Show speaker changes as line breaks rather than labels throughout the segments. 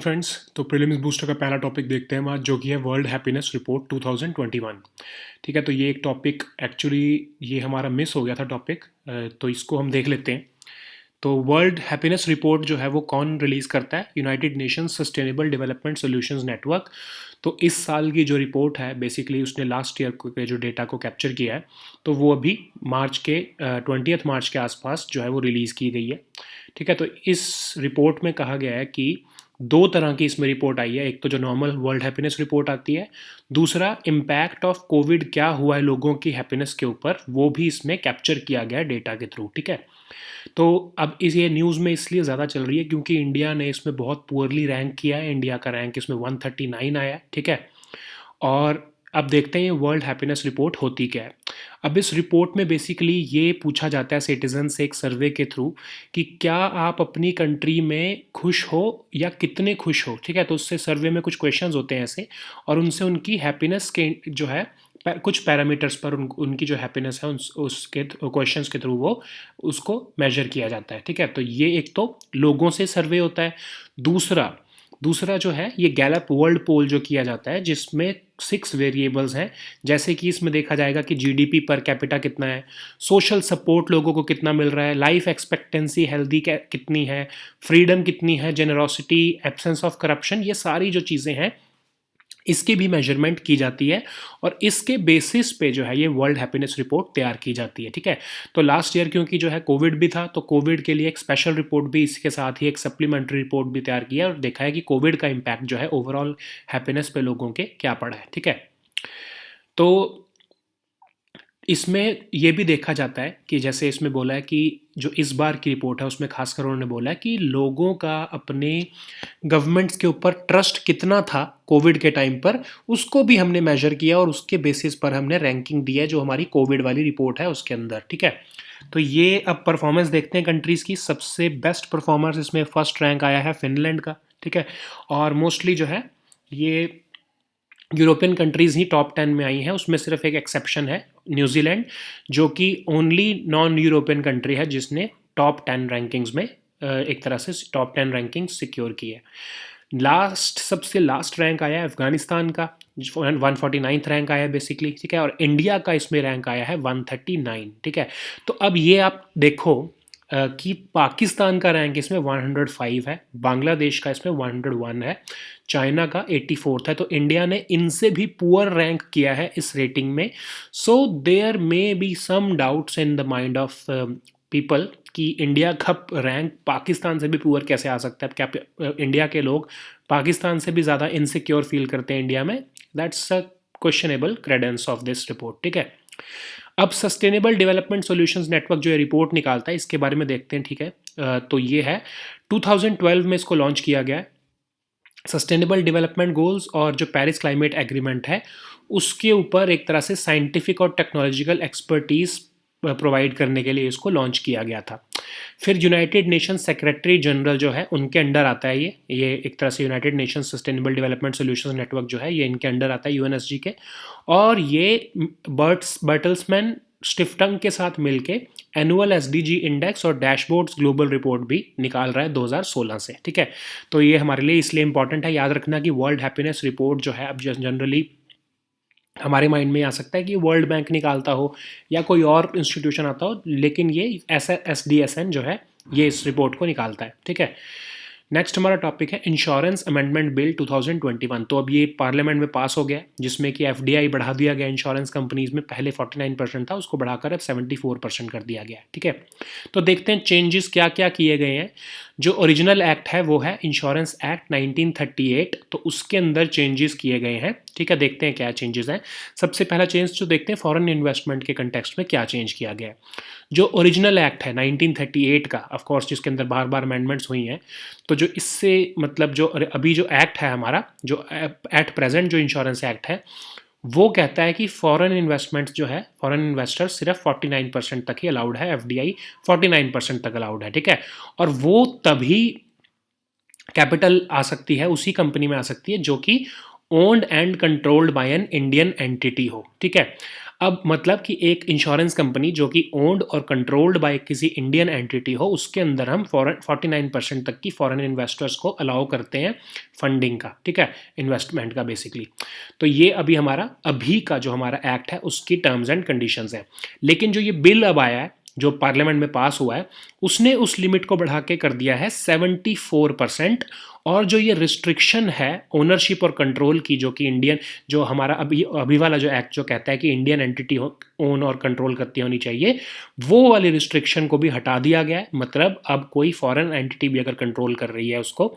Friends, तो prelims booster का पहला टॉपिक देखते हैं हम आज, जो कि है वर्ल्ड हैप्पीनेस रिपोर्ट 2021। ठीक है, तो ये एक टॉपिक एक्चुअली ये हमारा मिस हो गया था टॉपिक, तो इसको हम देख लेते हैं। तो वर्ल्ड हैप्पीनेस रिपोर्ट जो है वो कौन रिलीज़ करता है? United Nations sustainable development solutions network. तो इस साल की जो रिपोर्ट है बेसिकली उसने लास्ट ईयर के जो डेटा को कैप्चर किया है, तो वो अभी मार्च के 20 मार्च के आसपास जो है वो रिलीज़ की गई है। ठीक है, तो इस रिपोर्ट में कहा गया है कि दो तरह की इसमें रिपोर्ट आई है। एक तो जो नॉर्मल वर्ल्ड हैप्पीनेस रिपोर्ट आती है, दूसरा इम्पैक्ट ऑफ कोविड क्या हुआ है लोगों की हैप्पीनेस के ऊपर, वो भी इसमें कैप्चर किया गया है डेटा के थ्रू। ठीक है, तो अब इस ये न्यूज़ में इसलिए ज़्यादा चल रही है क्योंकि इंडिया ने इसमें बहुत पुअरली रैंक किया है। इंडिया का रैंक इसमें 139 आया है। ठीक है, और अब देखते हैं वर्ल्ड हैप्पीनेस रिपोर्ट होती क्या है। अब इस रिपोर्ट में बेसिकली ये पूछा जाता है सिटीजन से एक सर्वे के थ्रू कि क्या आप अपनी कंट्री में खुश हो या कितने खुश हो। ठीक है, तो उससे सर्वे में कुछ क्वेश्चंस होते हैं ऐसे, और उनसे उनकी हैप्पीनेस के जो है कुछ पैरामीटर्स पर उनकी जो हैप्पीनेस है उसके क्वेश्चंस के थ्रू वो उसको मेजर किया जाता है। ठीक है, तो ये एक तो लोगों से सर्वे होता है। दूसरा दूसरा जो है ये गैलप वर्ल्ड पोल जो किया जाता है, जिसमें 6 वेरिएबल्स हैं। जैसे कि इसमें देखा जाएगा कि जीडीपी पर कैपिटा कितना है, सोशल सपोर्ट लोगों को कितना मिल रहा है, लाइफ एक्सपेक्टेंसी हेल्दी कितनी है, फ्रीडम कितनी है, जेनरोसिटी, एब्सेंस ऑफ करप्शन, ये सारी जो चीज़ें हैं इसकी भी मेजरमेंट की जाती है, और इसके बेसिस पे जो है ये वर्ल्ड हैप्पीनेस रिपोर्ट तैयार की जाती है। ठीक है, तो लास्ट ईयर क्योंकि जो है कोविड भी था, तो कोविड के लिए एक स्पेशल रिपोर्ट भी, इसके साथ ही एक सप्लीमेंट्री रिपोर्ट भी तैयार किया और देखा है कि कोविड का इम्पैक्ट जो है ओवरऑल हैप्पीनेस पे लोगों के क्या पड़ा है। ठीक है, तो इसमें ये भी देखा जाता है कि जैसे इसमें बोला है कि जो इस बार की रिपोर्ट है उसमें खासकर उन्होंने बोला है कि लोगों का अपने गवर्नमेंट्स के ऊपर ट्रस्ट कितना था कोविड के टाइम पर, उसको भी हमने मेजर किया और उसके बेसिस पर हमने रैंकिंग दी है जो हमारी कोविड वाली रिपोर्ट है उसके अंदर। ठीक है, तो ये अब परफॉर्मेंस देखते हैं कंट्रीज़ की। सबसे बेस्ट परफॉर्मर्स इसमें फर्स्ट रैंक आया है फिनलैंड का। ठीक है, और मोस्टली जो है ये यूरोपियन कंट्रीज़ ही टॉप 10 में आई हैं। उसमें सिर्फ एक एक्सेप्शन है, न्यूजीलैंड, जो कि ओनली नॉन यूरोपियन कंट्री है जिसने टॉप 10 रैंकिंग्स में एक तरह से टॉप 10 रैंकिंग सिक्योर की है। सबसे लास्ट रैंक आया है अफगानिस्तान का, 149th रैंक आया है बेसिकली। ठीक है, और इंडिया का इसमें रैंक आया है 139। ठीक है, तो अब ये आप देखो कि पाकिस्तान का रैंक इसमें 105 है, बांग्लादेश का इसमें 101 है, चाइना का 84th है। तो इंडिया ने इनसे भी पुअर रैंक किया है इस रेटिंग में। So there may be some doubts in the mind of people कि इंडिया का रैंक पाकिस्तान से भी पुअर कैसे आ सकता है। क्या इंडिया के लोग पाकिस्तान से भी ज़्यादा इनसिक्योर फील करते हैं इंडिया में? That's a questionable Credence of this report. ठीक है, अब सस्टेनेबल डेवलपमेंट सॉल्यूशंस नेटवर्क जो ये रिपोर्ट निकालता है इसके बारे में देखते हैं। ठीक है, तो ये है 2012 में इसको लॉन्च किया गया है। सस्टेनेबल डेवलपमेंट गोल्स और जो पेरिस क्लाइमेट एग्रीमेंट है उसके ऊपर एक तरह से साइंटिफिक और टेक्नोलॉजिकल एक्सपर्टीज प्रोवाइड करने के लिए इसको लॉन्च किया गया था। फिर यूनाइटेड नेशन सेक्रेटरी जनरल जो है उनके अंडर आता है ये एक तरह से United nation sustainable development solutions network जो है ये इनके अंडर आता है, यूएनएसजी के। और ये बर्टल्समैन स्टिफ्टंग के साथ मिलके एनुअल एसडीजी इंडेक्स और डैशबोर्ड्स ग्लोबल रिपोर्ट भी निकाल रहा है 2016 से। ठीक है, तो ये हमारे लिए इसलिए इंपॉर्टेंट है। याद रखना कि वर्ल्ड हैप्पीनेस रिपोर्ट जो है अब जनरली हमारे माइंड में आ सकता है कि वर्ल्ड बैंक निकालता हो या कोई और इंस्टीट्यूशन आता हो, लेकिन ये एसडीएसएन जो है ये इस रिपोर्ट को निकालता है। ठीक है, नेक्स्ट हमारा टॉपिक है इंश्योरेंस अमेंडमेंट बिल 2021। तो अब ये पार्लियामेंट में पास हो गया जिसमें कि एफडीआई बढ़ा दिया गया इंश्योरेंस कंपनीज में। पहले 49% था, उसको बढ़ाकर अब 74% कर दिया गया। ठीक है, तो देखते हैं चेंजेस क्या क्या किए गए हैं। जो ओरिजिनल एक्ट है वो है इंश्योरेंस एक्ट 1938, तो उसके अंदर चेंजेस किए गए हैं। ठीक है, देखते हैं क्या चेंजेस हैं। सबसे पहला चेंज जो देखते हैं फॉरेन इन्वेस्टमेंट के कंटेक्स्ट में क्या चेंज किया गया है। जो ओरिजिनल एक्ट है 1938 का, ऑफ कोर्स जिसके अंदर बार बार अमेंडमेंट्स हुई हैं, तो जो इससे मतलब जो अभी जो एक्ट है हमारा, जो एट प्रेजेंट जो इंश्योरेंस एक्ट है, वो कहता है कि फॉरेन इन्वेस्टमेंट जो है, फॉरेन इन्वेस्टर सिर्फ 49% तक ही अलाउड है, एफडीआई 49% तक अलाउड है। ठीक है, और वो तभी कैपिटल आ सकती है, उसी कंपनी में आ सकती है जो कि owned and controlled by an Indian entity हो। ठीक है, अब मतलब कि एक इंश्योरेंस कंपनी जो कि ओन्ड और कंट्रोल्ड बाय किसी इंडियन एंटिटी हो, उसके अंदर हम 49% तक की फॉरेन इन्वेस्टर्स को अलाउ करते हैं फंडिंग का, ठीक है, इन्वेस्टमेंट का बेसिकली। तो ये अभी का जो हमारा एक्ट है उसकी टर्म्स एंड कंडीशंस है। लेकिन जो ये बिल अब आया है, जो पार्लियामेंट में पास हुआ है, उसने उस लिमिट को बढ़ा के कर दिया है 74%। और जो ये रिस्ट्रिक्शन है ओनरशिप और कंट्रोल की, जो कि इंडियन, जो हमारा अभी अभी वाला जो एक्ट जो कहता है कि इंडियन एंटिटी ओन और कंट्रोल करती होनी चाहिए, वो वाली रिस्ट्रिक्शन को भी हटा दिया गया है। मतलब अब कोई फॉरेन एंटिटी भी अगर कंट्रोल कर रही है उसको,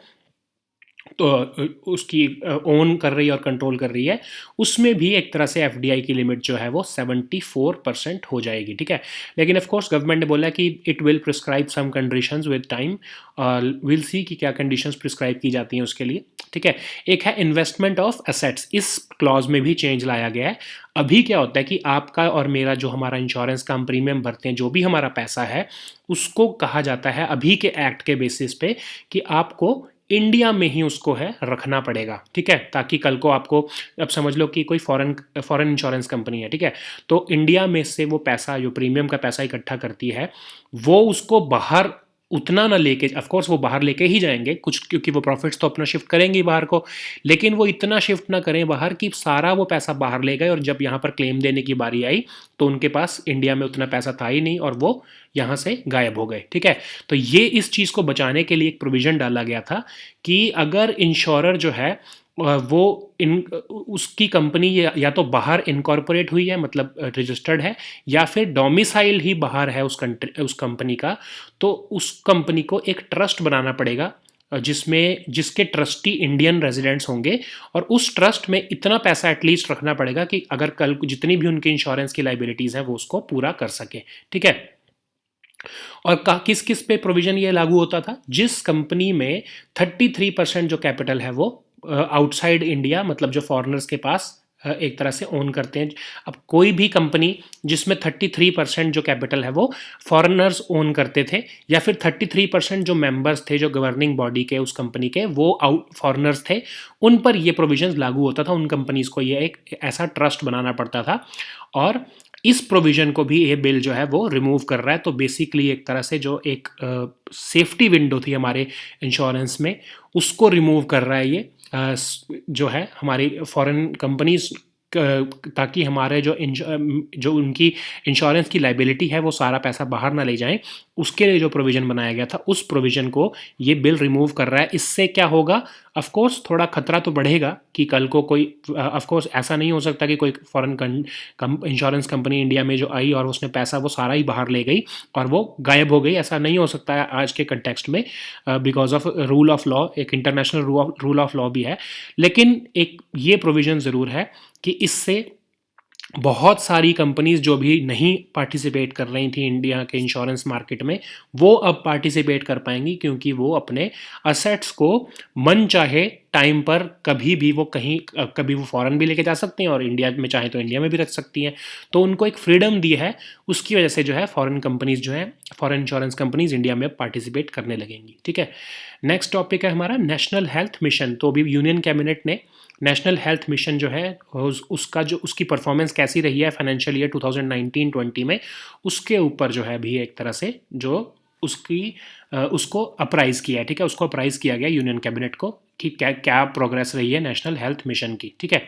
तो उसकी ओन कर रही है और कंट्रोल कर रही है, उसमें भी एक तरह से एफडीआई की लिमिट जो है वो 74% हो जाएगी, ठीक है। लेकिन ऑफ कोर्स गवर्नमेंट ने बोला कि it will prescribe some conditions with time, will see कि क्या कंडीशंस प्रिस्क्राइब की जाती हैं उसके लिए, ठीक है। एक है इन्वेस्टमेंट ऑफ एसेट्स, इस क्लॉज में भी चेंज लाया गया है। अभी क्या होता है कि आपका और मेरा जो हमारा इंश्योरेंस का हम प्रीमियम भरते हैं, जो भी हमारा पैसा है, उसको कहा जाता है अभी के एक्ट के बेसिस पे कि आपको इंडिया में ही उसको है रखना पड़ेगा, ठीक है, ताकि कल को आपको, अब समझ लो कि कोई फॉरेन इंश्योरेंस कंपनी है, ठीक है, तो इंडिया में से वो पैसा, जो प्रीमियम का पैसा इकट्ठा करती है, वो उसको बाहर उतना ना लेके, ऑफ कोर्स वो बाहर लेके ही जाएंगे कुछ, क्योंकि वो प्रॉफिट्स तो अपना शिफ्ट करेंगे ही बाहर को, लेकिन वो इतना शिफ्ट ना करें बाहर कि सारा वो पैसा बाहर ले गए और जब यहाँ पर क्लेम देने की बारी आई तो उनके पास इंडिया में उतना पैसा था ही नहीं और वो यहाँ से गायब हो गए, ठीक है। तो ये इस चीज़ को बचाने के लिए एक प्रोविज़न डाला गया था कि अगर इंश्योरर जो है वो उसकी कंपनी या तो बाहर इनकॉर्पोरेट हुई है, मतलब रजिस्टर्ड है, या फिर डोमिसाइल ही बाहर है उस कंपनी का, तो उस कंपनी को एक ट्रस्ट बनाना पड़ेगा जिसके ट्रस्टी इंडियन रेजिडेंट्स होंगे, और उस ट्रस्ट में इतना पैसा एटलीस्ट रखना पड़ेगा कि अगर कल जितनी भी उनकी इंश्योरेंस की लाइबिलिटीज़ हैं वो उसको पूरा कर सके, ठीक है। और किस किस पे प्रोविजन ये लागू होता था? जिस कंपनी में 33% जो कैपिटल है वो आउटसाइड इंडिया, मतलब जो फॉरेनर्स के पास एक तरह से ओन करते हैं। अब कोई भी कंपनी जिसमें 33% जो कैपिटल है वो फॉरेनर्स ओन करते थे, या फिर 33% जो मेंबर्स थे जो गवर्निंग बॉडी के उस कंपनी के, वो आउट फॉरेनर्स थे, उन पर ये प्रोविजंस लागू होता था। उन कंपनीज को ये एक ऐसा ट्रस्ट बनाना पड़ता था, और इस प्रोविज़न को भी ये बिल जो है वो रिमूव कर रहा है। तो बेसिकली एक तरह से जो एक सेफ्टी विंडो थी हमारे इंश्योरेंस में, उसको रिमूव कर रहा है ये जो है हमारी फॉरेन कंपनीज, ताकि हमारे जो उनकी इंश्योरेंस की लाइबिलिटी है वो सारा पैसा बाहर ना ले जाएं, उसके लिए जो प्रोविज़न बनाया गया था उस प्रोविज़न को ये बिल रिमूव कर रहा है। इससे क्या होगा? ऑफ कोर्स थोड़ा खतरा तो बढ़ेगा कि कल को कोई, ऑफ कोर्स ऐसा नहीं हो सकता कि कोई फॉरेन इंश्योरेंस कंपनी इंडिया में जो आई और उसने पैसा वो सारा ही बाहर ले गई और वो गायब हो गई। ऐसा नहीं हो सकता है आज के कंटेक्स्ट में, because of rule of law, एक इंटरनेशनल रूल ऑफ लॉ भी है। लेकिन एक ये प्रोविज़न ज़रूर है कि इससे बहुत सारी कंपनीज जो भी नहीं पार्टिसिपेट कर रही थी इंडिया के इंश्योरेंस मार्केट में, वो अब पार्टिसिपेट कर पाएंगी, क्योंकि वो अपने असेट्स को मन चाहे टाइम पर कभी भी वो कभी वो फॉरेन भी लेके जा सकते हैं और इंडिया में चाहे तो इंडिया में भी रख सकती हैं। तो उनको एक फ्रीडम दी है, उसकी वजह से जो है फॉरेन कंपनीज जो है, फॉरेन इंश्योरेंस कंपनीज इंडिया में पार्टिसिपेट करने लगेंगी, ठीक है। नेक्स्ट टॉपिक है हमारा नेशनल हेल्थ मिशन। तो अभी यूनियन कैबिनेट ने नेशनल हेल्थ मिशन जो है उसकी परफॉर्मेंस कैसी रही है फाइनेंशियल ईयर 2019-20 में, उसके ऊपर जो है भी एक तरह से जो उसको अप्राइज किया है, ठीक है, उसको अप्राइज किया गया यूनियन कैबिनेट को कि क्या क्या प्रोग्रेस रही है नेशनल हेल्थ मिशन की, ठीक है।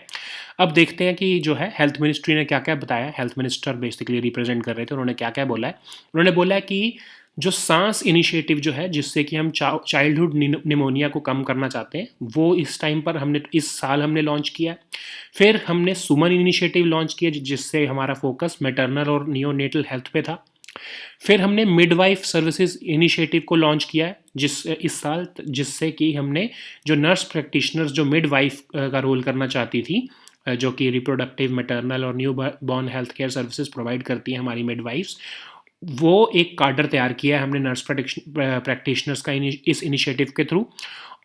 अब देखते हैं कि जो है हेल्थ मिनिस्ट्री ने क्या क्या बताया। हेल्थ मिनिस्टर बेसिकली रिप्रेजेंट कर रहे थे, उन्होंने क्या क्या बोला है। उन्होंने बोला है कि जो सांस इनिशिएटिव जो है, जिससे कि हम चाइल्डहुड निमोनिया को कम करना चाहते हैं, वो इस साल हमने लॉन्च किया। फिर हमने सुमन इनिशिएटिव लॉन्च किया, जिससे हमारा फोकस मैटरनल और नियोनेटल हेल्थ पे था। फिर हमने मिडवाइफ सर्विसेज इनिशिएटिव को लॉन्च किया है इस साल, जिससे कि हमने जो नर्स प्रैक्टिशनर्स जो मिडवाइफ का रोल करना चाहती थी, जो कि रिप्रोडक्टिव, मैटरनल और new born health care services provide करती हैं हमारी मिडवाइफ्स, वो एक कार्डर तैयार किया है हमने नर्स प्रैक्टिशनर्स का इस इनिशिएटिव के थ्रू।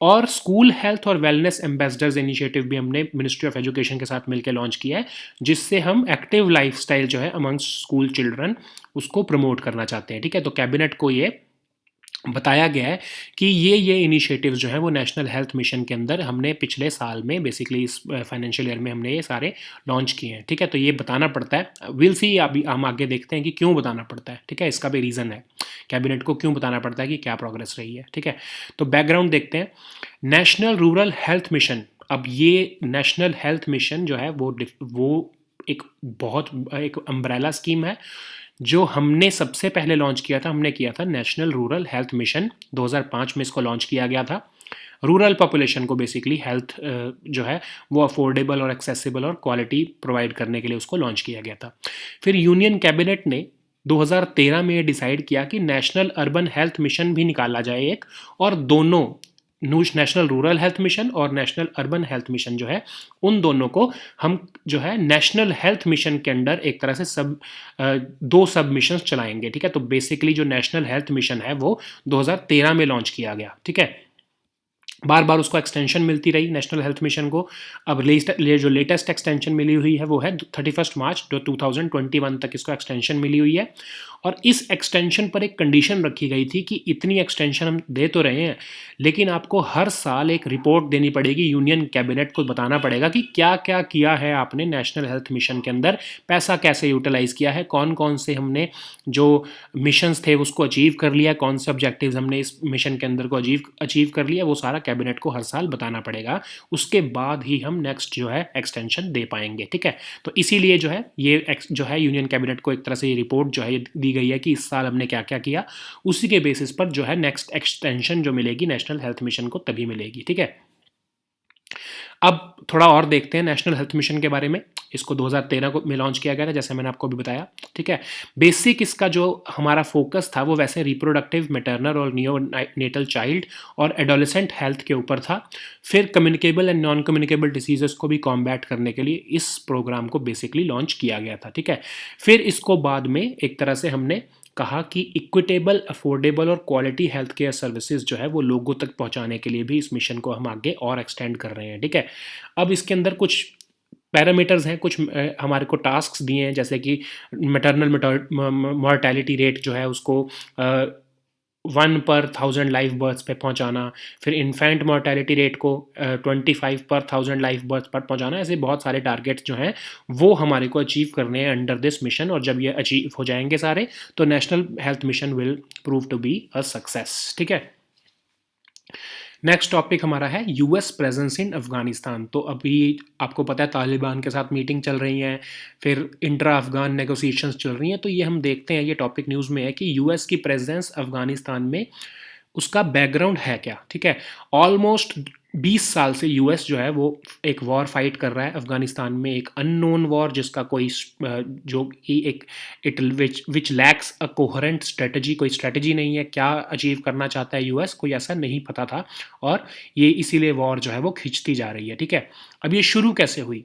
और स्कूल हेल्थ और वेलनेस एम्बेसडर्स इनिशिएटिव भी हमने मिनिस्ट्री ऑफ एजुकेशन के साथ मिलकर लॉन्च किया है, जिससे हम एक्टिव लाइफस्टाइल जो है अमंग स्कूल चिल्ड्रन उसको प्रमोट करना चाहते हैं, ठीक है। तो कैबिनेट को ये बताया गया है कि ये इनिशिएटिव्स जो हैं वो नेशनल हेल्थ मिशन के अंदर हमने पिछले साल में बेसिकली इस फाइनेंशियल ईयर में हमने ये सारे लॉन्च किए हैं। ठीक है, तो ये बताना पड़ता है, विल सी, अभी हम आगे देखते हैं कि क्यों बताना पड़ता है। ठीक है, इसका भी रीज़न है, कैबिनेट को क्यों बताना पड़ता है कि क्या प्रोग्रेस रही है। ठीक है, तो बैकग्राउंड देखते हैं। नेशनल रूरल हेल्थ मिशन, अब ये नेशनल हेल्थ मिशन जो है वो एक बहुत एक अम्ब्रेला स्कीम है जो हमने सबसे पहले लॉन्च किया था। हमने किया था नेशनल रूरल हेल्थ मिशन, 2005 में इसको लॉन्च किया गया था। रूरल पॉपुलेशन को बेसिकली हेल्थ जो है वो अफोर्डेबल और एक्सेसिबल और क्वालिटी प्रोवाइड करने के लिए उसको लॉन्च किया गया था। फिर यूनियन कैबिनेट ने 2013 में ये डिसाइड किया कि नेशनल अर्बन हेल्थ मिशन भी निकाला जाए एक, और दोनों नेशनल रूरल हेल्थ मिशन और नेशनल अर्बन हेल्थ मिशन जो है उन दोनों को हम जो है नेशनल हेल्थ मिशन के अंडर एक तरह से दो सब मिशन चलाएंगे। ठीक है, तो बेसिकली जो नेशनल हेल्थ मिशन है वो 2013 में लॉन्च किया गया। ठीक है, बार बार उसको एक्सटेंशन मिलती रही नेशनल हेल्थ मिशन को। अब जो लेटेस्ट एक्सटेंशन मिली हुई है वो है 31 मार्च 2021 तक इसको एक्सटेंशन मिली हुई है। और इस एक्सटेंशन पर एक कंडीशन रखी गई थी कि इतनी एक्सटेंशन हम दे तो रहे हैं, लेकिन आपको हर साल एक रिपोर्ट देनी पड़ेगी, यूनियन कैबिनेट को बताना पड़ेगा कि क्या क्या किया है आपने नेशनल हेल्थ मिशन के अंदर, पैसा कैसे यूटिलाइज़ किया है, कौन कौन से हमने जो मिशंस थे उसको अचीव कर लिया, कौन से ऑब्जेक्टिव्स हमने इस मिशन के अंदर को अचीव कर लिया, वो सारा कैबिनेट को हर साल बताना पड़ेगा। उसके बाद ही हम नेक्स्ट जो है एक्सटेंशन दे पाएंगे। ठीक है, तो इसीलिए जो है ये जो है यूनियन कैबिनेट को एक तरह से ये रिपोर्ट जो है दी गई है कि इस साल हमने क्या क्या किया, उसी के बेसिस पर जो है नेक्स्ट एक्सटेंशन जो मिलेगी नेशनल हेल्थ मिशन को तभी मिलेगी। ठीक है, अब थोड़ा और देखते हैं नेशनल हेल्थ मिशन के बारे में। इसको 2013 में लॉन्च किया गया था, जैसे मैंने आपको भी बताया। ठीक है, बेसिक इसका जो हमारा फोकस था वो वैसे रिप्रोडक्टिव, मैटरनल और नियोनेटल चाइल्ड और एडोलेसेंट हेल्थ के ऊपर था। फिर communicable and non communicable diseases को भी कॉम्बैट करने के लिए इस प्रोग्राम को बेसिकली लॉन्च किया गया था। ठीक है, फिर इसको बाद में एक तरह से हमने कहा कि इक्विटेबल, अफोर्डेबल और क्वालिटी हेल्थ केयर सर्विसेज जो है वो लोगों तक पहुंचाने के लिए भी इस मिशन को हम आगे और एक्सटेंड कर रहे हैं। ठीक है, अब इसके अंदर कुछ पैरामीटर्स हैं, कुछ हमारे को टास्क्स दिए हैं, जैसे कि मैटरनल मॉर्टेलिटी रेट जो है उसको 1/1000 लाइव बर्थ्स पे पहुंचाना, फिर इन्फेंट मॉर्टेलिटी रेट को 25/1000 लाइव बर्थ पर पहुंचाना। ऐसे बहुत सारे टारगेट्स जो हैं वो हमारे को अचीव करने हैं अंडर दिस मिशन, और जब ये अचीव हो जाएंगे सारे तो national health mission will prove to be a success. ठीक है, नेक्स्ट टॉपिक हमारा है यूएस प्रेजेंस इन अफगानिस्तान। तो अभी आपको पता है तालिबान के साथ मीटिंग चल रही है, फिर इंट्रा अफगान नेगोशिएशंस चल रही हैं, तो ये हम देखते हैं, ये टॉपिक न्यूज़ में है कि यूएस की प्रेजेंस अफगानिस्तान में उसका बैकग्राउंड है क्या। ठीक है, ऑलमोस्ट 20 साल से यूएस जो है वो एक वॉर फाइट कर रहा है अफगानिस्तान में, एक अननोन वॉर जिसका कोई जो कि एक विच लैक्स अ कोहेरेंट स्ट्रेटजी, कोई स्ट्रेटजी नहीं है, क्या अचीव करना चाहता है यूएस, कोई ऐसा नहीं पता था, और ये इसीलिए वॉर जो है वो खिंचती जा रही है। ठीक है, अब ये शुरू कैसे हुई,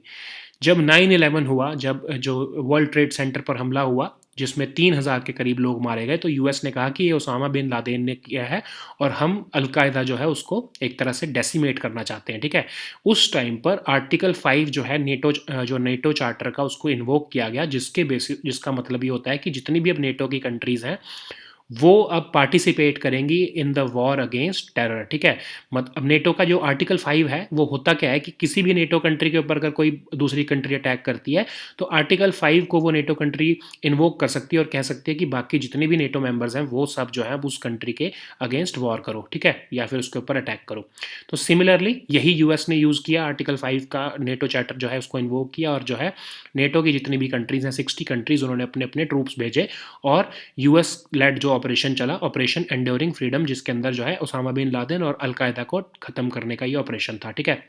जब 9/11 हुआ, जब जो वर्ल्ड ट्रेड सेंटर पर हमला हुआ जिसमें 3000 के करीब लोग मारे गए, तो यूएस ने कहा कि ये ओसामा बिन लादेन ने किया है और हम अलकायदा जो है उसको एक तरह से डेसिमेट करना चाहते हैं। ठीक है, उस टाइम पर आर्टिकल 5 जो है जो नेटो चार्टर का, उसको इन्वोक किया गया, जिसका मतलब ये होता है कि जितनी भी अब नेटो की कंट्रीज़ हैं वो अब पार्टिसिपेट करेंगी in the war against terror. ठीक है, अब नेटो का जो आर्टिकल 5 है वो होता क्या है कि किसी भी नेटो कंट्री के ऊपर अगर कोई दूसरी कंट्री अटैक करती है तो आर्टिकल 5 को वो नेटो कंट्री इन्वोक कर सकती है और कह सकती है कि बाकी जितने भी नेटो मेंबर्स हैं वो सब जो है उस कंट्री के अगेंस्ट वॉर करो। ठीक है, या फिर उसके ऊपर अटैक करो। तो सिमिलरली यही यूएस ने यूज़ किया, आर्टिकल 5 का नेटो चार्टर जो है उसको इन्वोक किया, और जो है नेटो की जितनी भी कंट्रीज़ हैं 60 कंट्रीज़, उन्होंने अपने अपने ट्रूप्स भेजे, और यूएस लेड जो ऑपरेशन चला, ऑपरेशन एंड्योरिंग फ्रीडम, जिसके अंदर जो है ओसामा बिन लादेन और अलकायदा को खत्म करने का ये ऑपरेशन था। ठीक है,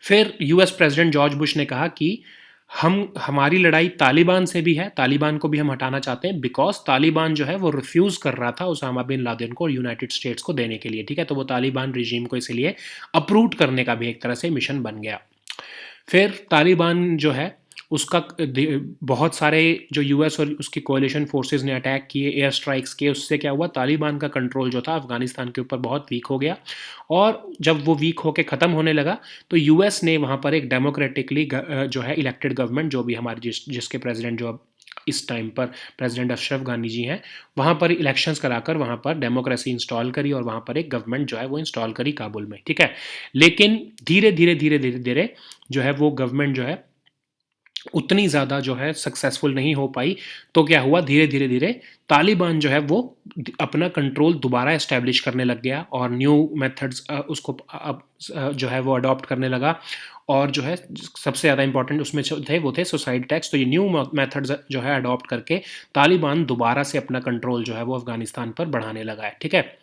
फिर यूएस प्रेसिडेंट जॉर्ज बुश ने कहा कि हमारी लड़ाई तालिबान से भी है, तालिबान को भी हम हटाना चाहते हैं, बिकॉज तालिबान जो है वो रिफ्यूज़ कर रहा था ओसामा बिन लादेन को और यूनाइटेड स्टेट्स को देने के लिए। ठीक है, तो वो तालिबान रिजीम को इसलिए अप्रूव करने का भी एक तरह से मिशन बन गया। फिर तालिबान जो है उसका बहुत सारे जो यूएस और उसकी कोalition फोर्सेस ने अटैक किए, एयर स्ट्राइक्स किए, उससे क्या हुआ, तालिबान का कंट्रोल जो था अफगानिस्तान के ऊपर बहुत वीक हो गया, और जब वो वीक होकर ख़त्म होने लगा तो यूएस ने वहाँ पर एक डेमोक्रेटिकली जो है इलेक्टेड गवर्नमेंट, जो भी हमारी जिसके प्रेसिडेंट जो इस टाइम पर प्रेसिडेंट अशरफ गानी जी हैं, वहाँ पर इलेक्शंस कराकर वहाँ पर डेमोक्रेसी इंस्टॉल करी और वहाँ पर एक गवर्नमेंट जो है वो इंस्टॉल करी काबुल में, ठीक है। लेकिन धीरे धीरे धीरे धीरे धीरे जो है वो गवर्नमेंट जो है उतनी ज़्यादा जो है सक्सेसफुल नहीं हो पाई। तो क्या हुआ, धीरे धीरे धीरे तालिबान जो है वो अपना कंट्रोल दोबारा इस्टेब्लिश करने लग गया और न्यू मेथड्स उसको अब जो है वो अडॉप्ट करने लगा। और जो है सबसे ज़्यादा इंपॉर्टेंट उसमें जो थे वो थे सुसाइड टैक्स। तो ये न्यू मेथड्स जो है अडॉप्ट करके तालिबान दोबारा से अपना कंट्रोल जो है वो अफगानिस्तान पर बढ़ाने लगा है, ठीक है।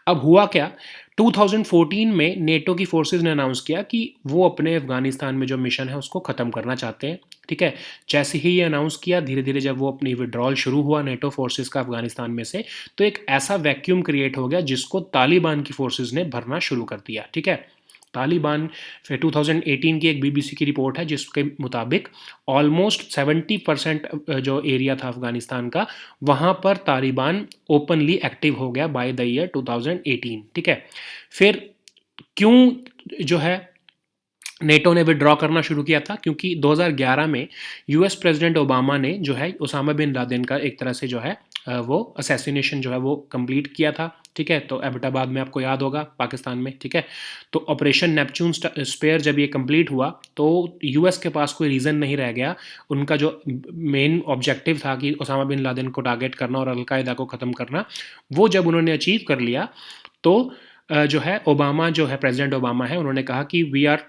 अब हुआ क्या, 2014 में नेटो की फोर्सेस ने अनाउंस किया कि वो अपने अफगानिस्तान में जो मिशन है उसको ख़त्म करना चाहते हैं, ठीक है। जैसे ही ये अनाउंस किया, धीरे धीरे जब वो अपनी विड्रॉल शुरू हुआ नेटो फोर्सेस का अफगानिस्तान में से, तो एक ऐसा वैक्यूम क्रिएट हो गया जिसको तालिबान की फोर्सेस ने भरना शुरू कर दिया, ठीक है। तालिबान फिर 2018 की एक बीबीसी की रिपोर्ट है जिसके मुताबिक ऑलमोस्ट 70% जो एरिया था अफगानिस्तान का, वहाँ पर तालिबान ओपनली एक्टिव हो गया बाय द ईयर 2018, ठीक है। फिर क्यों जो है नेटो ने विड्रॉ करना शुरू किया था, क्योंकि 2011 में यूएस प्रेसिडेंट ओबामा ने जो है उसामा बिन लादेन का एक तरह से जो है वो असैसिनेशन जो है वो कंप्लीट किया था, ठीक है। तो एबटाबाद में आपको याद होगा पाकिस्तान में, ठीक है। तो ऑपरेशन नेपच्यून स्पेयर जब ये कंप्लीट हुआ तो यूएस के पास कोई रीज़न नहीं रह गया, उनका जो मेन ऑब्जेक्टिव था कि उसामा बिन लादेन को टारगेट करना और अलकायदा को ख़त्म करना, वो जब उन्होंने अचीव कर लिया तो जो है ओबामा जो है प्रेसिडेंट ओबामा है, उन्होंने कहा कि we are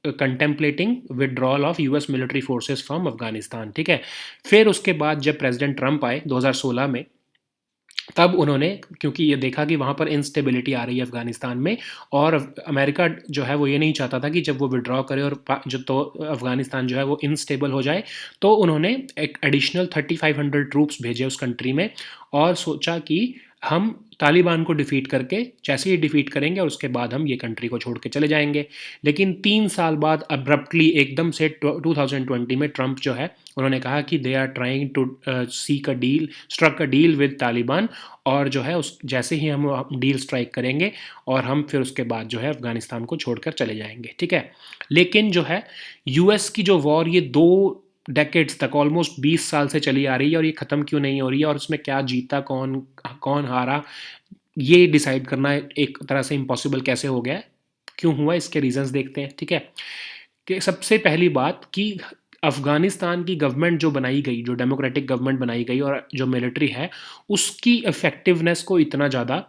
contemplating withdrawal of US military forces from Afghanistan, ठीक है। फिर उसके बाद जब प्रेसिडेंट ट्रंप आए 2016 में, तब उन्होंने क्योंकि ये देखा कि वहाँ पर इंस्टेबिलिटी आ रही है अफगानिस्तान में और अमेरिका जो है वो ये नहीं चाहता था कि जब वो विड्रॉ करे और जो तो अफगानिस्तान जो है वो इनस्टेबल हो जाए, तो उन्होंने एक एडिशनल 3500 ट्रूप्स भेजे उस कंट्री में और सोचा कि हम तालिबान को डिफीट करके जैसे ही डिफीट करेंगे और उसके बाद हम ये कंट्री को छोड़ के चले जाएंगे। लेकिन 3 साल बाद अब्रप्टली एकदम से 2020 में ट्रंप जो है उन्होंने कहा कि they are trying to seek a deal, struck a deal with Taliban, और जो है उस जैसे ही हम डील स्ट्राइक करेंगे और हम फिर उसके बाद जो है अफगानिस्तान को छोड़कर चले जाएंगे, ठीक है। लेकिन जो है यूएस की जो वॉर ये 2 डेकेड्स तक ऑलमोस्ट 20 साल से चली आ रही है और ये ख़त्म क्यों नहीं हो रही है और उसमें क्या जीता कौन कौन हारा, ये डिसाइड करना एक तरह से इम्पॉसिबल कैसे हो गया, क्यों हुआ, इसके रीजंस देखते हैं, ठीक है। कि सबसे पहली बात कि अफगानिस्तान की गवर्नमेंट जो बनाई गई, जो डेमोक्रेटिक गवर्नमेंट बनाई गई और जो मिलिट्री है उसकी इफेक्टिवनेस को इतना ज़्यादा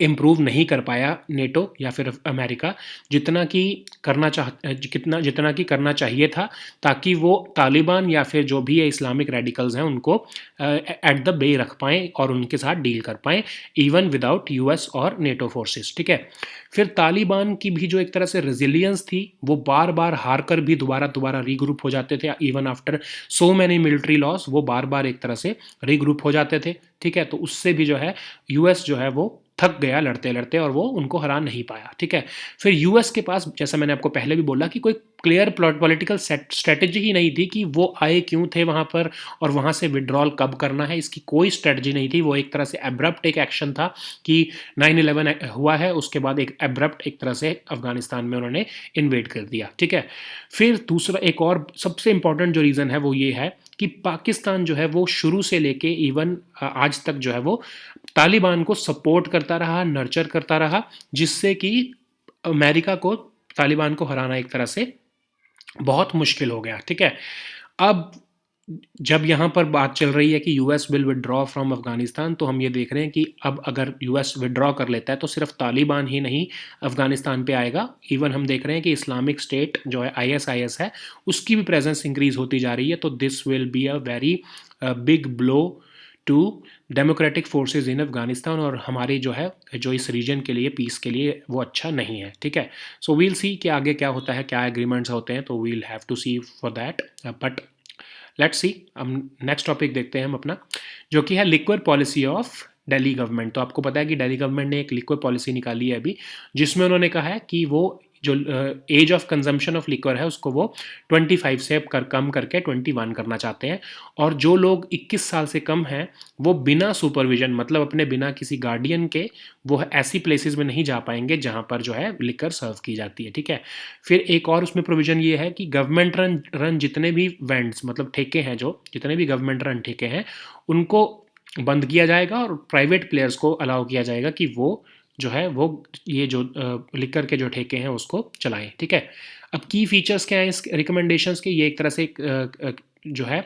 इम्प्रूव नहीं कर पाया नेटो या फिर अमेरिका जितना कि जितना कि करना चाहिए था, ताकि वो तालिबान या फिर जो भी है इस्लामिक रेडिकल्स हैं उनको एट द बे रख पाएँ और उनके साथ डील कर पाएँ इवन विदाउट यूएस और नेटो फोर्सेस, ठीक है। फिर तालिबान की भी जो एक तरह से रेजिलियंस थी, वो बार बार हार कर भी दोबारा दोबारा रीग्रुप हो जाते थे, even after so many military loss वो बार बार एक तरह से रीग्रुप हो जाते थे, ठीक है। तो उससे भी जो है यूएस जो है वो थक गया लड़ते लड़ते और वो उनको हरा नहीं पाया, ठीक है। फिर यूएस के पास, जैसा मैंने आपको पहले भी बोला, कि कोई क्लियर पॉलिटिकल स्ट्रेटजी ही नहीं थी कि वो आए क्यों थे वहाँ पर और वहाँ से विड्रॉल कब करना है, इसकी कोई स्ट्रेटजी नहीं थी। वो एक तरह से एब्रप्ट एक एक्शन था कि 9/11 हुआ है, उसके बाद एक एब्रप्ट एक तरह से अफगानिस्तान में उन्होंने इन्वेड कर दिया, ठीक है। फिर दूसरा एक और सबसे इंपॉर्टेंट जो रीज़न है वो ये है कि पाकिस्तान जो है वो शुरू से लेके इवन आज तक जो है वो तालिबान को सपोर्ट करता रहा, नर्चर करता रहा, जिससे कि अमेरिका को तालिबान को हराना एक तरह से बहुत मुश्किल हो गया, ठीक है। अब जब यहाँ पर बात चल रही है कि US will withdraw from Afghanistan, तो हम ये देख रहे हैं कि अब अगर यूएस विड्रॉ कर लेता है तो सिर्फ तालिबान ही नहीं अफगानिस्तान पे आएगा, इवन हम देख रहे हैं कि इस्लामिक स्टेट जो है आईएसआईएस है उसकी भी प्रेजेंस इंक्रीज होती जा रही है। तो this will be a very big blow to democratic forces in Afghanistan और हमारे जो है जो इस रीजन के लिए पीस के लिए वो अच्छा नहीं है, ठीक है। सो वील सी कि आगे क्या होता है, क्या एग्रीमेंट्स होते हैं, तो we'll have to see for that, but let's see. अब नेक्स्ट टॉपिक देखते हैं हम अपना, जो कि है liquid policy of Delhi government. तो आपको पता है कि दिल्ली गवर्नमेंट ने एक लिक्विड पॉलिसी निकाली है अभी, जिसमें उन्होंने कहा है कि वो जो age of consumption of liquor है उसको वो 25 से कम करके 21 करना चाहते हैं। और जो लोग 21 साल से कम हैं वो बिना सुपरविजन, मतलब अपने बिना किसी गार्डियन के, वो ऐसी प्लेसेस में नहीं जा पाएंगे जहाँ पर जो है लिकर सर्व की जाती है। ठीक है, फिर एक और उसमें प्रोविजन ये है कि गवर्नमेंट रन जितने भी वेंड्स, मतलब ठेके हैं, जो जितने भी गवर्नमेंट रन ठेके हैं उनको बंद किया जाएगा और प्राइवेट प्लेयर्स को अलाउ किया जाएगा कि वो जो है वो ये जो लिकर के जो ठेके हैं उसको चलाएं। ठीक है, अब की फीचर्स क्या हैं इस रिकमेंडेशंस के? ये एक तरह से जो है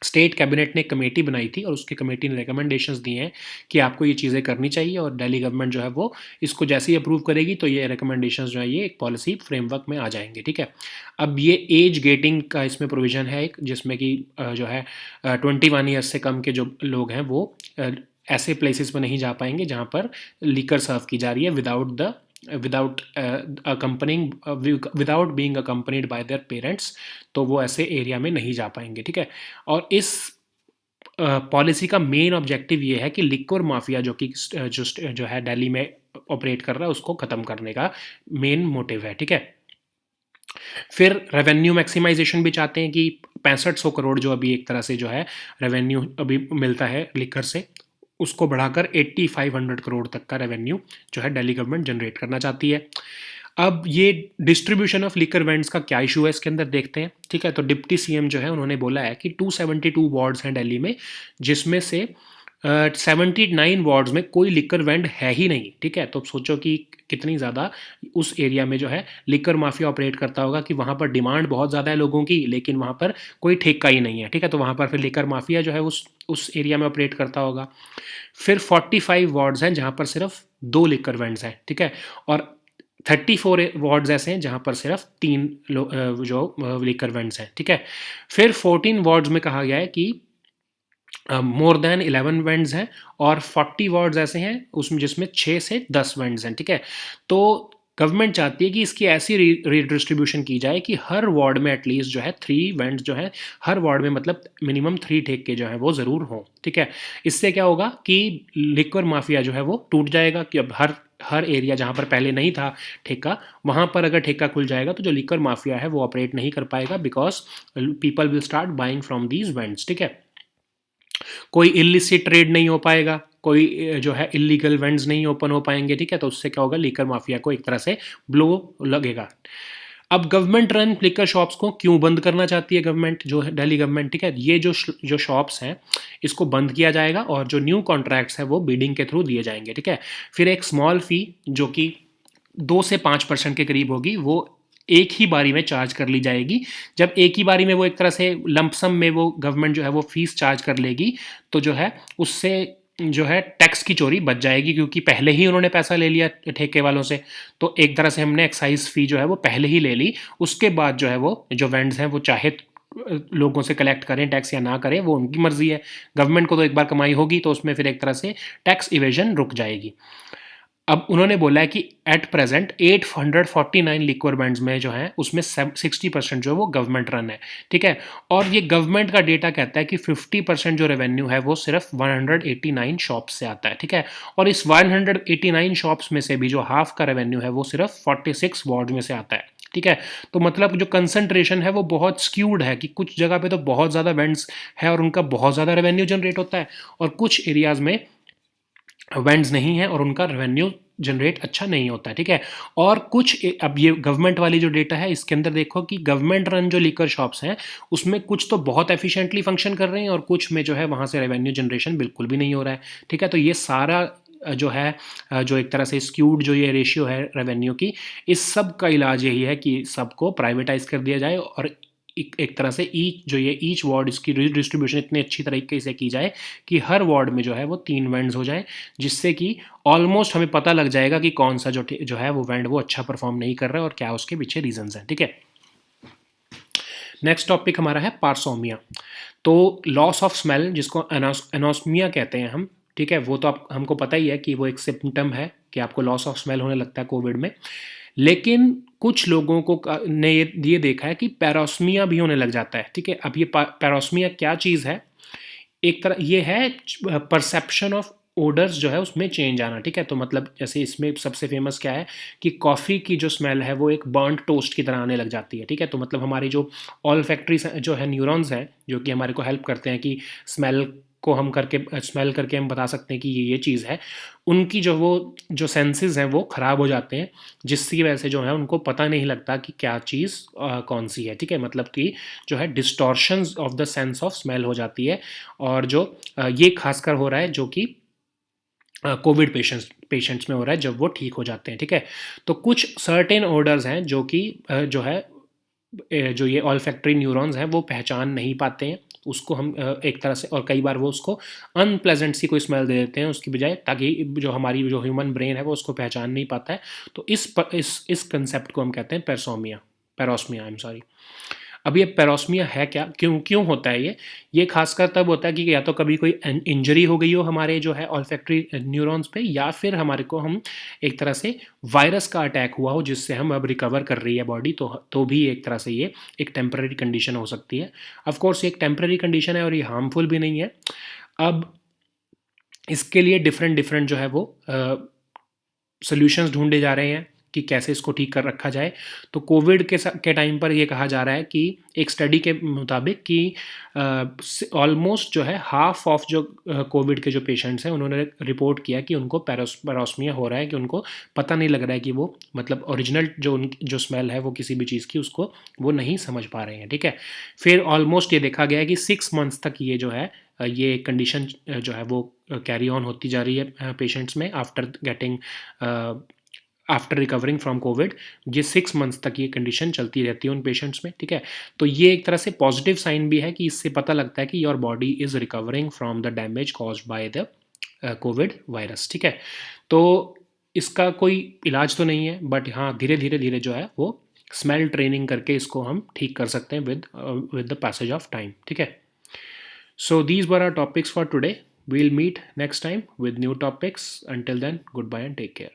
स्टेट कैबिनेट ने एक कमेटी बनाई थी और उसकी कमेटी ने रिकमेंडेशंस दी हैं कि आपको ये चीज़ें करनी चाहिए, और दिल्ली गवर्नमेंट जो है वो इसको जैसे ही अप्रूव करेगी तो ये रिकमेंडेशंस जो है ये एक पॉलिसी फ्रेमवर्क में आ जाएंगे। ठीक है, अब ये एज गेटिंग का इसमें प्रोविज़न है एक, जिसमें कि जो है 21 ईयर्स से कम के जो लोग हैं वो ऐसे प्लेसेस में नहीं जा पाएंगे जहाँ पर लिकर सर्व की जा रही है without being accompanied by their parents, तो वो ऐसे एरिया में नहीं जा पाएंगे। ठीक है, और इस पॉलिसी का मेन ऑब्जेक्टिव ये है कि लिक्वर माफिया जो कि जो है दिल्ली में ऑपरेट कर रहा है उसको ख़त्म करने का मेन मोटिव है। ठीक है, फिर रेवेन्यू मैक्सिमाइजेशन भी चाहते हैं कि 6500 करोड़ जो अभी एक तरह से जो है रेवेन्यू अभी मिलता है लिकर से, उसको बढ़ाकर 8500 करोड़ तक का रेवेन्यू जो है दिल्ली गवर्नमेंट जनरेट करना चाहती है। अब ये डिस्ट्रीब्यूशन ऑफ लिकर वेंड्स का क्या इशू है इसके अंदर देखते हैं। ठीक है, तो डिप्टी सीएम जो है उन्होंने बोला है कि 272 वार्ड्स हैं दिल्ली में, जिसमें से 79 वार्ड्स में कोई लिकर वेंड है ही नहीं। ठीक है, तो सोचो कि कितनी ज़्यादा उस एरिया में जो है लिकर माफिया ऑपरेट करता होगा कि वहाँ पर डिमांड बहुत ज़्यादा है लोगों की, लेकिन वहाँ पर कोई ठेका ही नहीं है। ठीक है, तो वहाँ पर फिर लिकर माफिया जो है उस एरिया में ऑपरेट करता होगा। फिर 45 वार्ड्स हैं जहाँ पर सिर्फ 2 लिकर वेंड्स हैं। ठीक है, और 34 वार्ड्स ऐसे हैं जहाँ पर सिर्फ 3 जो लिकर वेंड्स हैं। ठीक है, फिर 14 वार्ड्स में कहा गया है कि मोर देन 11 वेंड्स हैं, और 40 वार्ड्स ऐसे हैं उसमें जिसमें 6 से 10 वेंड्स हैं। ठीक है, तो गवर्नमेंट चाहती है कि इसकी ऐसी रीडिस्ट्रीब्यूशन की जाए कि हर वार्ड में एटलीस्ट जो है 3 वेंड्स जो है हर वार्ड में, मतलब मिनिमम 3 ठेके जो है वो ज़रूर हों। ठीक है, इससे क्या होगा कि लिक्वर माफिया जो है वो टूट जाएगा कि अब हर एरिया जहाँ पर पहले नहीं था ठेका, वहाँ पर अगर ठेका खुल जाएगा तो जो लिक्वर माफिया है वो ऑपरेट नहीं कर पाएगा, because people will start buying from these vends. ठीक है, कोई इलिसिट ट्रेड नहीं हो पाएगा, कोई जो है इलीगल वेंड्स नहीं ओपन हो पाएंगे। ठीक है, तो उससे क्या होगा, लिकर माफिया को एक तरह से ब्लो लगेगा। अब गवर्नमेंट रन लिकर शॉप्स को क्यों बंद करना चाहती है गवर्नमेंट, जो है दिल्ली गवर्नमेंट? ठीक है, ये जो शॉप्स हैं इसको बंद किया जाएगा और जो न्यू कॉन्ट्रैक्ट्स हैं वो बिडिंग के थ्रू दिए जाएंगे। ठीक है, फिर एक स्मॉल फी जो कि 2 से 5% के करीब होगी वो एक ही बारी में चार्ज कर ली जाएगी। जब एक ही बारी में वो एक तरह से लंपसम में वो गवर्नमेंट जो है वो फीस चार्ज कर लेगी, तो जो है उससे जो है टैक्स की चोरी बच जाएगी, क्योंकि पहले ही उन्होंने पैसा ले लिया ठेके वालों से, तो एक तरह से हमने एक्साइज फी जो है वो पहले ही ले ली। उसके बाद जो है वो जो वेंड्स हैं वो चाहे लोगों से कलेक्ट करें टैक्स या ना करें, वो उनकी मर्जी है। गवर्नमेंट को तो एक बार कमाई होगी तो उसमें फिर एक तरह से टैक्स इवेजन रुक जाएगी। अब उन्होंने बोला है कि एट प्रेजेंट 849 लिक्वर बैंड्स में जो है उसमें 60% जो है वो गवर्नमेंट रन है। ठीक है, और ये गवर्नमेंट का डेटा कहता है कि 50% जो रेवेन्यू है वो सिर्फ 189 शॉप्स से आता है। ठीक है, और इस 189 शॉप्स में से भी जो हाफ का रेवेन्यू है वो सिर्फ 46 वार्ड में से आता है। ठीक है, तो मतलब जो कंसंट्रेशन है वो बहुत स्क्यूड है कि कुछ जगह पे तो बहुत ज़्यादा वेंड्स है और उनका बहुत ज़्यादा रेवेन्यू जनरेट होता है, और कुछ एरियाज़ में वेंड्स नहीं है और उनका रेवेन्यू जनरेट अच्छा नहीं होता है। ठीक है, और कुछ अब ये गवर्नमेंट वाली जो डेटा है इसके अंदर देखो कि गवर्नमेंट रन जो लिकर शॉप्स हैं उसमें कुछ तो बहुत एफिशिएंटली फंक्शन कर रहे हैं और कुछ में जो है वहाँ से रेवेन्यू जनरेशन बिल्कुल भी नहीं हो रहा है। ठीक है, तो ये सारा जो है जो एक तरह से स्क्यूड जो ये रेशियो है रेवेन्यू की, इस सब का इलाज यही है कि सबको प्राइवेटाइज कर दिया जाए और एक तरह से ईच वार्ड इसकी डिस्ट्रीब्यूशन इतनी अच्छी तरीके से की जाए कि हर वार्ड में जो है वो 3 वेंड्स हो जाए, जिससे कि ऑलमोस्ट हमें पता लग जाएगा कि कौन सा जो है वो वेंड वो अच्छा परफॉर्म नहीं कर रहा है और क्या उसके पीछे रीजंस हैं। ठीक है, नेक्स्ट टॉपिक हमारा है पार्सोमिया। तो लॉस ऑफ स्मेल जिसको एनोस्मिया कहते हैं हम, ठीक है, वो तो हमको पता ही है कि वो एक सिम्टम है कि आपको लॉस ऑफ स्मेल होने लगता है कोविड में। लेकिन कुछ लोगों को ने ये देखा है कि पैरोस्मिया भी होने लग जाता है। ठीक है, अब ये पैरोस्मिया क्या चीज़ है? एक तरह ये है परसेप्शन ऑफ ओडर्स जो है उसमें चेंज आना, ठीक है। तो मतलब जैसे इसमें सबसे फेमस क्या है कि कॉफ़ी की जो स्मेल है वो एक बर्न्ड टोस्ट की तरह आने लग जाती है, ठीक है। तो मतलब हमारी जो ऑल फैक्ट्री जो है न्यूरॉन्स हैं जो कि हमारे को हेल्प करते हैं कि स्मेल को हम करके स्मेल करके हम बता सकते हैं कि ये चीज़ है, उनकी जो वो जो सेंसेस हैं वो ख़राब हो जाते हैं, जिसकी वजह से जो है उनको पता नहीं लगता कि क्या चीज़ कौन सी है, ठीक है। मतलब कि जो है distortions of the sense of smell हो जाती है। और जो ये खासकर हो रहा है जो कि कोविड पेशेंट्स में हो रहा है जब वो ठीक हो जाते हैं, ठीक है। तो कुछ सर्टेन ऑर्डर्स हैं जो कि जो है जो ये ऑल्फैक्टरी न्यूरॉन्स हैं वो पहचान नहीं पाते हैं उसको। हम एक तरह से, और कई बार वो उसको अनप्लेजेंट सी कोई स्मेल दे देते हैं उसकी बजाय, ताकि जो हमारी जो ह्यूमन ब्रेन है वो उसको पहचान नहीं पाता है। तो इस कंसेप्ट को हम कहते हैं पेरोस्मिया, आई एम सॉरी। अब ये पेरोस्मिया है क्या, क्यों क्यों होता है ये खासकर तब होता है कि या तो कभी कोई इंजरी हो गई हो हमारे जो है ऑल्फैक्टरी न्यूरॉन्स पे, या फिर हमारे को हम एक तरह से वायरस का अटैक हुआ हो जिससे हम अब रिकवर कर रही है बॉडी, तो भी एक तरह से ये एक टेम्पररी कंडीशन हो सकती है। ऑफ कोर्स ये एक टेम्पररी कंडीशन है और ये हार्मफुल भी नहीं है। अब इसके लिए डिफरेंट डिफरेंट जो है वो सोल्यूशंस ढूंढे जा रहे हैं कि कैसे इसको ठीक कर रखा जाए। तो कोविड के टाइम पर ये कहा जा रहा है कि एक स्टडी के मुताबिक कि ऑलमोस्ट जो है हाफ ऑफ जो कोविड के जो पेशेंट्स हैं उन्होंने रिपोर्ट किया कि उनको पेरोस्मिया हो रहा है, कि उनको पता नहीं लग रहा है कि वो मतलब ओरिजिनल जो स्मेल है वो किसी भी चीज़ की उसको वो नहीं समझ पा रहे हैं, ठीक है। फिर ऑलमोस्ट ये देखा गया है कि 6 मंथ्स तक ये जो है ये कंडीशन जो है वो कैरी ऑन होती जा रही है पेशेंट्स में आफ्टर रिकवरिंग फ्रॉम कोविड। ये 6 मंथ्स तक ये कंडीशन चलती रहती है उन पेशेंट्स में, ठीक है। तो ये एक तरह से पॉजिटिव साइन भी है कि इससे पता लगता है कि your body is recovering from the damage caused by the Covid virus, ठीक है। तो इसका कोई इलाज तो नहीं है, बट हाँ धीरे धीरे धीरे जो है वो स्मेल ट्रेनिंग करके इसको हम ठीक कर सकते हैं with the passage of time, ठीक है। So these were our topics for today. We'll meet next time with new topics. Until then, goodbye and take care.